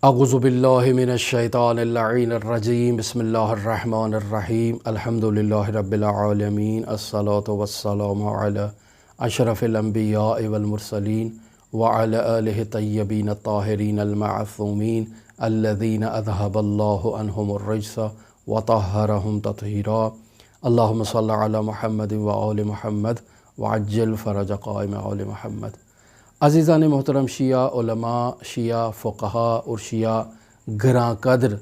अऊज़ु बिल्लाहि मिनश्शैतानिर्रजीम बिस्मिल्लाहिर्रहमानिर्रहीम अल्हम्दुलिल्लाहि रब्बिल आलमीन अस्सलातु वस्सलामु अला अशरफिल अंबिया'i वल मुरसलीन व अला आलिहि तय्यबीन अत्ताहिरीन अल मअसूमीन अल्लज़ीना अज़हबल्लाहु अन्हुमुर रिज्स व तहहरहुम तत्हीरा। अल्लाहुम्मा सल्लि अला मुहम्मदिन व आलि मुहम्मद व अज्जिल फ़रज क़ाइम आलि मुहम्मद। अज़ीज़ान मोहतरम, शिया उलमा, शिया फ़ुक़हा और शिया गरां कदर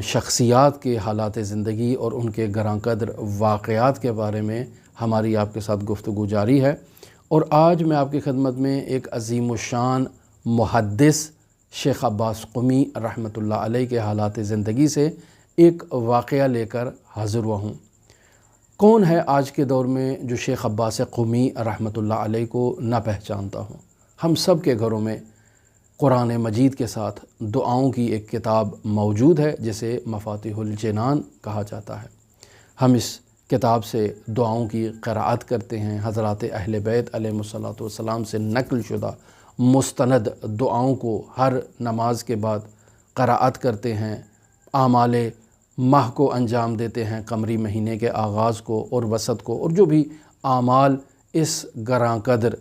शख्सियात के हालात ज़िंदगी और उनके गरां कदर वाक़यात के बारे में हमारी आपके साथ गुफ्तगू जारी है। और आज मैं आपकी खिदमत में एक अज़ीमुश्शान मुहद्दिस शेख अब्बास क़ुमी रहमतुल्लाह अलैह के हालात ज़िंदगी से एक वाक़या लेकर हाज़िर हुआ हूँ। कौन है आज के दौर में जो शेख अब्बास क़ुमी रहमतुल्लाह अलैह को न पहचानता हो। हम सब के घरों में कुरान मजीद के साथ दुआओं की एक किताब मौजूद है जिसे मफ़ातिहुल जिनान कहा जाता है। हम इस किताब से दुआओं की क़राअत करते हैं। हज़रात अहले बैत अलैहिमुस्सलातु वस्सलाम से नक़ल शुदा मुस्तनद दुआओं को हर नमाज के बाद क़राअत करते हैं। आमाले माह को अंजाम देते हैं, कमरी महीने के आगाज़ को और वसत को, और जो भी आमाल इस गरां कदर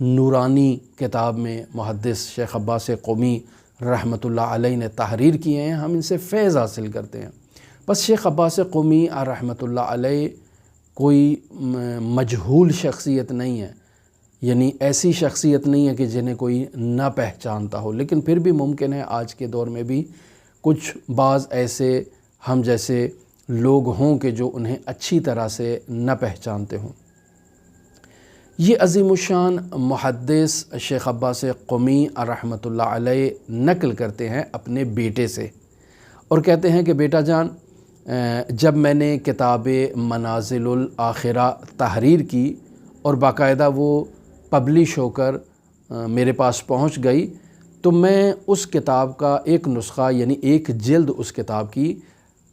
नूरानी किताब में मुहद्दिस शेख अब्बास क़ुमी रहमतुल्लाह अलैह ने तहरीर किए हैं, हम इनसे फ़ैज़ हासिल करते हैं। बस शेख अब्बास क़ुमी रहमतुल्लाह अलैह कोई मजहूल शख्सियत नहीं है, यानी ऐसी शख्सियत नहीं है कि जिन्हें कोई न पहचानता हो। लेकिन फिर भी मुमकिन है आज के दौर में भी कुछ बाज़ ऐसे हम जैसे लोग हों कि जो उन्हें अच्छी तरह से न पहचानते हों। ये अज़ीमुश्शान मुहद्दिस शेख अब्बास क़ुमी रहमतुल्लाह अलैह नक़ल करते हैं अपने बेटे से और कहते हैं कि बेटा जान, जब मैंने किताब मनाज़िलुल आखिरा तहरीर की और बाकायदा वो पब्लिश होकर मेरे पास पहुंच गई, तो मैं उस किताब का एक नुस्ख़ा यानी एक जिल्द उस किताब की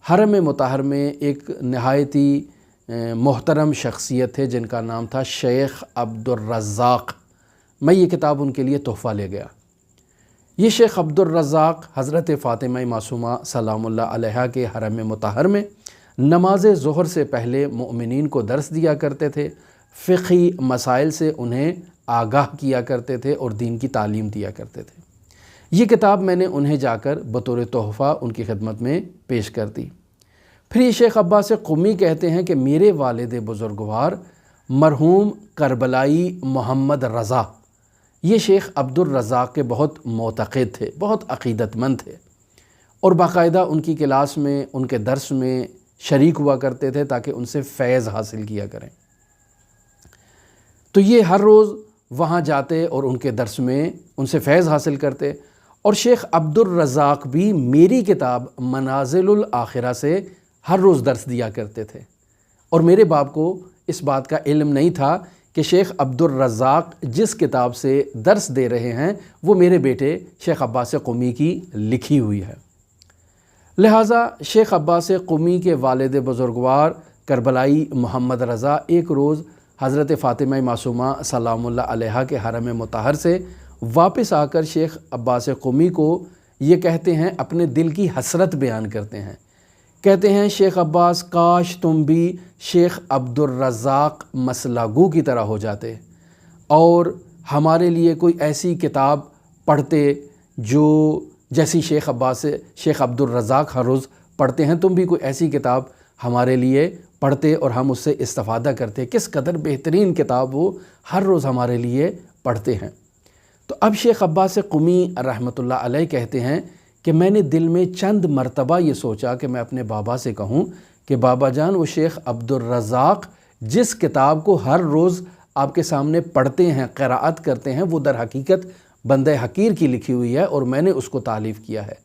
हरम मुतहर में एक नहायती मोहतरम शख्सियत है जिनका नाम था शेख अब्दुर रज़्ज़ाक़, मैं ये किताब उनके लिए तोहफ़ा ले गया। ये शेख अब्दुर रज़्ज़ाक़ हज़रत फ़ातिमा मासूमा सलामुल्लाह अलैहा के हरम मुतहर में नमाज ज़ुहर से पहले मोमिनीन को दर्स दिया करते थे, फ़िक़ही मसाइल से उन्हें आगाह किया करते थे और दीन की तालीम दिया करते थे। ये किताब मैंने उन्हें जाकर बतौर तोहफ़ा उनकी खिदमत में पेश कर दी। फिर ये शेख अब्बास क़ुमी कहते हैं कि मेरे वालिद बुज़ुर्गवार मरहूम करबलाई मोहम्मद रज़ा, ये शेख अब्दुर रज़्ज़ाक़ के बहुत मोतक़िद थे, बहुत अक़ीदतमंद थे और बाकायदा उनकी क्लास में उनके दर्स में शरीक हुआ करते थे ताकि उनसे फ़ैज़ हासिल किया करें। तो ये हर रोज़ वहाँ जाते और उनके दर्स में उनसे फ़ैज़ हासिल करते और शेख अब्दुर रज़्ज़ाक़ भी मेरी किताब मनाज़िलुल आखिरा से हर रोज़ दर्स दिया करते थे। और मेरे बाप को इस बात का इल्म नहीं था कि शेख अब्दुर रज़्ज़ाक़ जिस किताब से दर्स दे रहे हैं वो मेरे बेटे शेख अब्बास क़ुमी की लिखी हुई है। लिहाजा शेख अब्बास क़ुमी के वालिद बुज़ुर्गवार करबलाई मोहम्मद रज़ा एक रोज़ हज़रत फ़ातिमा मासूमा सलामुल्लाह अलैहा के हरम मुतहर से वापस आकर शेख अब्बास क़ुमी को ये कहते हैं, अपने दिल की हसरत बयान करते हैं। कहते हैं, शेख अब्बास, काश तुम भी शेख अब्दुर रज़्ज़ाक़ मसलागू की तरह हो जाते और हमारे लिए कोई ऐसी किताब पढ़ते जो जैसी शेख अब्दुर रज़्ज़ाक़ हर रोज़ पढ़ते हैं, तुम भी कोई ऐसी किताब हमारे लिए पढ़ते और हम उससे इस्तिफ़ादा करते। किस कदर बेहतरीन किताब वो हर रोज़ हमारे लिए पढ़ते हैं। तो अब शेख अब्बास क़ुमी रहमतुल्लाह अलैह कहते हैं कि मैंने दिल में चंद मरतबा ये सोचा कि मैं अपने बाबा से कहूँ कि बाबा जान, वो शेख अब्दुर रज़्ज़ाक़ जिस किताब को हर रोज़ आपके सामने पढ़ते हैं, क़राअत करते हैं, वो दर हकीकत बंदे हकीर की लिखी हुई है और मैंने उसको तालीफ़ किया है।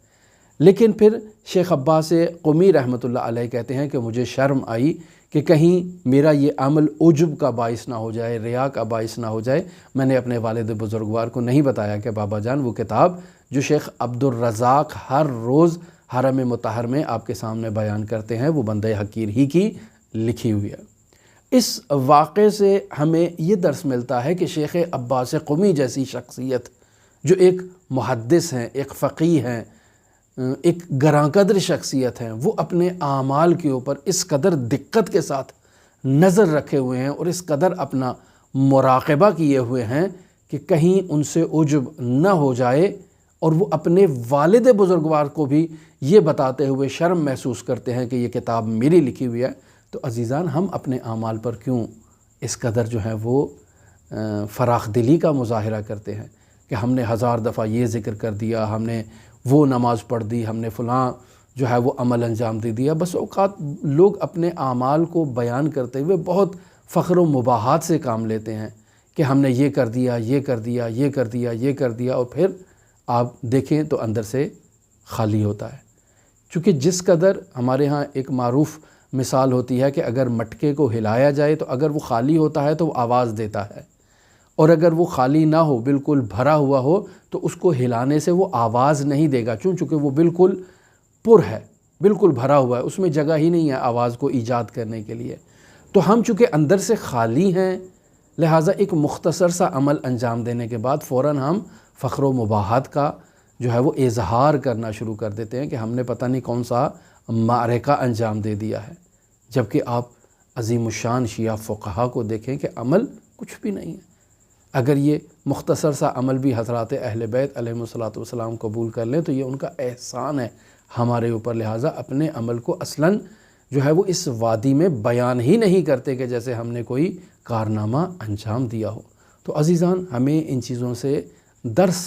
लेकिन फिर शेख अब्बास क़ुमी रहमतुल्लाह अलैह कहते हैं कि मुझे शर्म आई कि कहीं मेरा ये अमल उजुब का बाइस ना हो जाए, रिया का बाइस ना हो जाए। मैंने अपने वालिद बुज़ुर्गवार को नहीं बताया कि बाबा जान, वो किताब जो शेख अब्दुर रज़्ज़ाक़ हर रोज़ हरम मुतहर में आपके सामने बयान करते हैं वो बंदे हकीर ही की लिखी हुई है। इस वाक़े से हमें ये दर्स मिलता है कि शेख अब्बास क़ुमी जैसी शख्सियत جو ایک محدث ہیں، ایک فقیہ ہیں، ایک گراں قدر شخصیت ہیں، وہ اپنے اعمال کے اوپر اس قدر دقت کے ساتھ نظر رکھے ہوئے ہیں اور اس قدر اپنا مراقبہ کیے ہوئے ہیں کہ کہیں ان سے عجب نہ ہو جائے، اور وہ اپنے والد بزرگوار کو بھی یہ بتاتے ہوئے شرم محسوس کرتے ہیں کہ یہ کتاب میری لکھی ہوئی ہے۔ تو عزیزان، ہم اپنے اعمال پر کیوں اس قدر جو ہے وہ فراخ دلی کا مظاہرہ کرتے ہیں کہ ہم نے 1000 دفعہ یہ ذکر کر دیا، ہم نے وہ نماز پڑھ دی، ہم نے فلاں جو ہے وہ عمل انجام دے دیا۔ بس اوقات لوگ اپنے اعمال کو بیان کرتے ہوئے بہت فخر و مباحات سے کام لیتے ہیں کہ ہم نے یہ کر دیا، یہ کر دیا، یہ کر دیا، یہ کر دیا، اور پھر آپ دیکھیں تو اندر سے خالی ہوتا ہے۔ چونکہ جس قدر ہمارے ہاں ایک معروف مثال ہوتی ہے کہ اگر مٹکے کو ہلایا جائے تو اگر وہ خالی ہوتا ہے تو وہ آواز دیتا ہے، اور اگر وہ خالی نہ ہو، بالکل بھرا ہوا ہو، تو اس کو ہلانے سے وہ آواز نہیں دے گا، چونکہ وہ بالکل پر ہے، بالکل بھرا ہوا ہے، اس میں جگہ ہی نہیں ہے آواز کو ایجاد کرنے کے لیے۔ تو ہم چونکہ اندر سے خالی ہیں، لہٰذا ایک مختصر سا عمل انجام دینے کے بعد فوراً ہم فخر و مباحات کا جو ہے وہ اظہار کرنا شروع کر دیتے ہیں کہ ہم نے پتہ نہیں کون سا معرکہ انجام دے دیا ہے، جبکہ آپ عظیم الشان شیعہ فقہا کو دیکھیں کہ عمل کچھ بھی نہیں ہے۔ اگر یہ مختصر سا عمل بھی حضرات اہل بیت علیہم الصلاۃ والسلام قبول کر لیں تو یہ ان کا احسان ہے ہمارے اوپر، لہٰذا اپنے عمل کو اصلاً جو ہے وہ اس وادی میں بیان ہی نہیں کرتے کہ جیسے ہم نے کوئی کارنامہ انجام دیا ہو۔ تو عزیزان، ہمیں ان چیزوں سے درس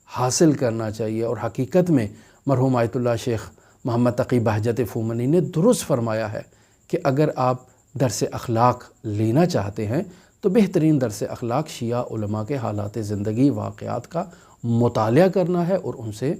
حاصل کرنا چاہیے، اور حقیقت میں مرحوم آیت اللہ شیخ محمد تقی بہجت فومنی نے درست فرمایا ہے کہ اگر آپ درس اخلاق لینا چاہتے ہیں تو بہترین درس اخلاق شیعہ علماء کے حالات زندگی، واقعات کا مطالعہ کرنا ہے اور ان سے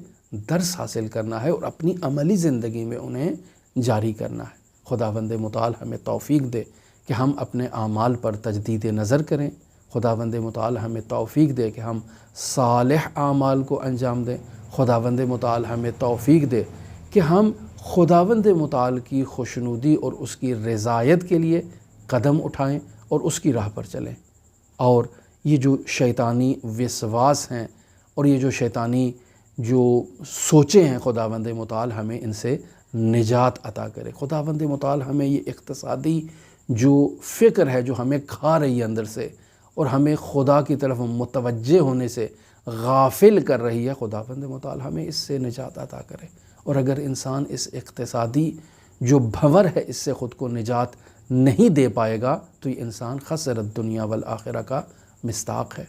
درس حاصل کرنا ہے اور اپنی عملی زندگی میں انہیں جاری کرنا ہے۔ خداوند متعال ہمیں توفیق دے کہ ہم اپنے اعمال پر تجدید نظر کریں، خداوند متعال ہمیں توفیق دے کہ ہم صالح اعمال کو انجام دیں، خداوند متعال ہمیں توفیق دے کہ ہم خداوند متعال کی خوشنودی اور اس کی رضایت کے لیے قدم اٹھائیں اور اس کی راہ پر چلیں، اور یہ جو شیطانی وسواس ہیں اور یہ جو شیطانی جو سوچیں ہیں، خداوند متعال ہمیں ان سے نجات عطا کرے۔ خداوند متعال ہمیں یہ اقتصادی جو فکر ہے جو ہمیں کھا رہی ہے اندر سے اور ہمیں خدا کی طرف متوجہ ہونے سے غافل کر رہی ہے، خداوند متعال ہمیں اس سے نجات عطا کرے۔ اور اگر انسان اس اقتصادی جو بھنور ہے اس سے خود کو نجات نہیں دے پائے گا تو یہ انسان خسر الدنیا والآخرہ کا مصداق ہے۔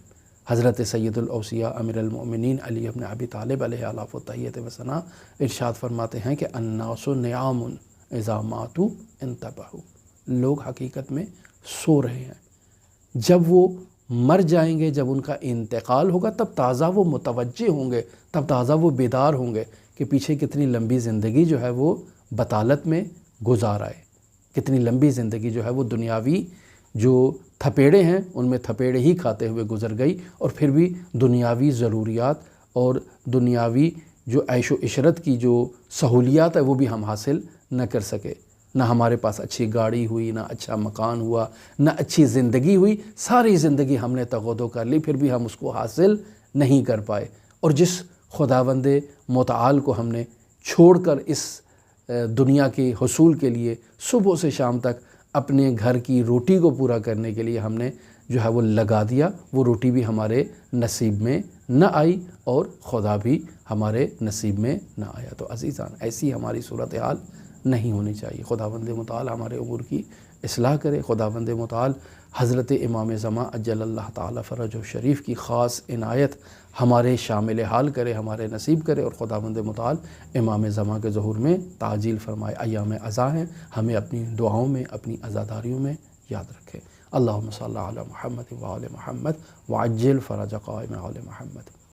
حضرت سید الاوصیاء امیر المؤمنین علی بن ابی طالب علیہ الاف و تحیت و ثنا ارشاد فرماتے ہیں کہ الناس نعام اذا ماتوا انتبہوا، لوگ حقیقت میں سو رہے ہیں، جب وہ مر جائیں گے، جب ان کا انتقال ہوگا تب تازہ وہ متوجہ ہوں گے، تب تازہ وہ بیدار ہوں گے کہ پیچھے کتنی لمبی زندگی جو ہے وہ بطالت میں گزار آئے، کتنی لمبی زندگی جو ہے وہ دنیاوی جو تھپیڑے ہیں ان میں تھپیڑے ہی کھاتے ہوئے گزر گئی، اور پھر بھی دنیاوی ضروریات اور دنیاوی جو عیش و عشرت کی جو سہولیات ہے وہ بھی ہم حاصل نہ کر سکے۔ نہ ہمارے پاس اچھی گاڑی ہوئی، نہ اچھا مکان ہوا، نہ اچھی زندگی ہوئی، ساری زندگی ہم نے تغودو کر لی، پھر بھی ہم اس کو حاصل نہیں کر پائے۔ اور جس خداوند متعال کو ہم نے چھوڑ کر اس دنیا کے حصول کے لیے صبح سے شام تک اپنے گھر کی روٹی کو پورا کرنے کے لیے ہم نے جو ہے وہ لگا دیا، وہ روٹی بھی ہمارے نصیب میں نہ آئی اور خدا بھی ہمارے نصیب میں نہ آیا۔ تو عزیزان، ایسی ہماری صورتحال نہیں ہونی چاہیے۔ خداوند متعال ہمارے امور کی اصلاح کرے۔ خداوند متعال حضرت امام زمان اجل اللہ تعالی فرجہ شریف کی خاص عنایت ہمارے شامل حال کرے، ہمارے نصیب کرے، اور خداوند متعال امام زمان کے ظہور میں تعجیل فرمائے۔ ایام عزا ہیں، ہمیں اپنی دعاؤں میں، اپنی عزاداریوں میں یاد رکھے۔ اللہم صلی علی محمد وآل محمد وعجل فرج قائم آل محمد۔